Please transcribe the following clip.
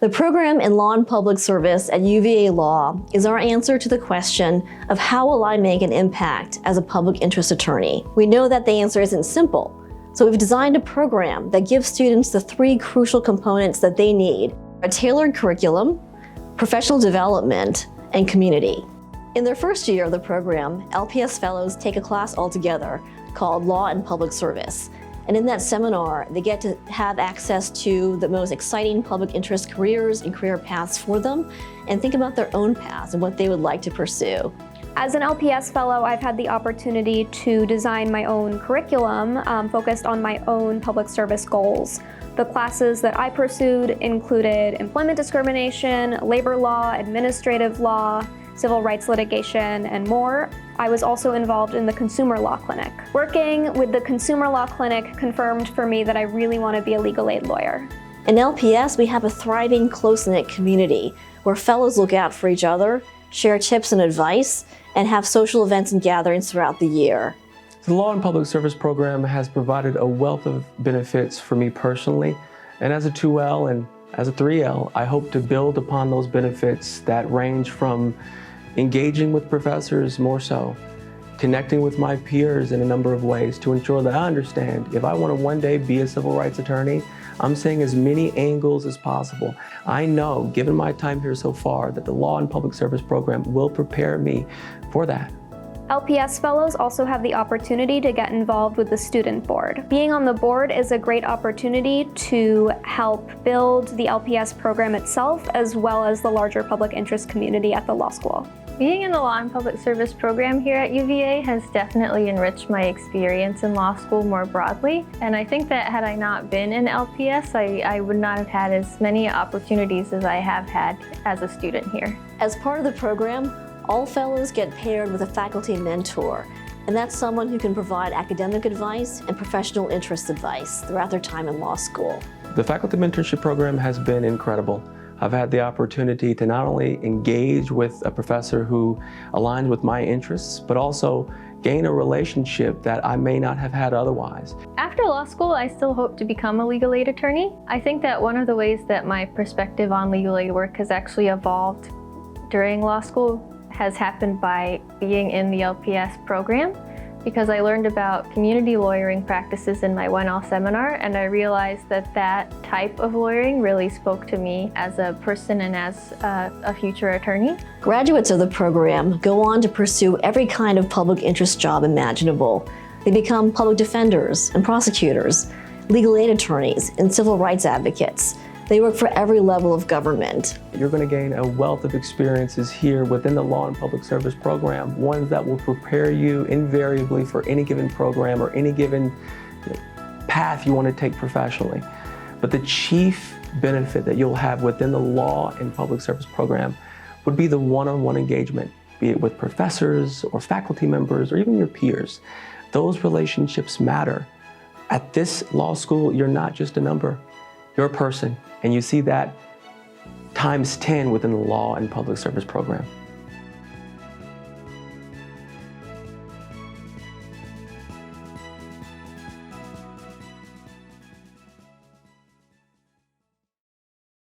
The program in Law and Public Service at UVA Law is our answer to the question of how will I make an impact as a public interest attorney? We know that the answer isn't simple, so we've designed a program that gives students the three crucial components that they need: a tailored curriculum, professional development, and community. In their first year of the program, LPS Fellows take a class altogether called Law and Public Service. And in that seminar, they get to have access to the most exciting public interest careers and career paths for them, and think about their own paths and what they would like to pursue. As an LPS Fellow, I've had the opportunity to design my own curriculum focused on my own public service goals. The classes that I pursued included employment discrimination, labor law, administrative law, civil rights litigation, and more. I was also involved in the Consumer Law Clinic. Working with the Consumer Law Clinic confirmed for me that I really want to be a legal aid lawyer. In LPS, we have a thriving, close-knit community where fellows look out for each other, share tips and advice, and have social events and gatherings throughout the year. The Law and Public Service program has provided a wealth of benefits for me personally, and as a 2L and as a 3L, I hope to build upon those benefits that range from engaging with professors more so, connecting with my peers in a number of ways to ensure that I understand if I want to one day be a civil rights attorney, I'm seeing as many angles as possible. I know, given my time here so far, that the Law and Public Service program will prepare me for that. LPS Fellows also have the opportunity to get involved with the student board. Being on the board is a great opportunity to help build the LPS program itself, as well as the larger public interest community at the law school. Being in the Law and Public Service program here at UVA has definitely enriched my experience in law school more broadly. And I think that had I not been in LPS, I would not have had as many opportunities as I have had as a student here. As part of the program, all fellows get paired with a faculty mentor, and that's someone who can provide academic advice and professional interest advice throughout their time in law school. The faculty mentorship program has been incredible. I've had the opportunity to not only engage with a professor who aligns with my interests, but also gain a relationship that I may not have had otherwise. After law school, I still hope to become a legal aid attorney. I think that one of the ways that my perspective on legal aid work has actually evolved during law school has happened by being in the LPS program, because I learned about community lawyering practices in my 1L seminar, and I realized that that type of lawyering really spoke to me as a person and as a future attorney. Graduates of the program go on to pursue every kind of public interest job imaginable. They become public defenders and prosecutors, legal aid attorneys, and civil rights advocates. They work for every level of government. You're going to gain a wealth of experiences here within the Law and Public Service program, ones that will prepare you invariably for any given program or any given path you want to take professionally. But the chief benefit that you'll have within the Law and Public Service program would be the one-on-one engagement, be it with professors or faculty members or even your peers. Those relationships matter. At this law school, you're not just a number, you're a person. And you see that times 10 within the Law and Public Service program.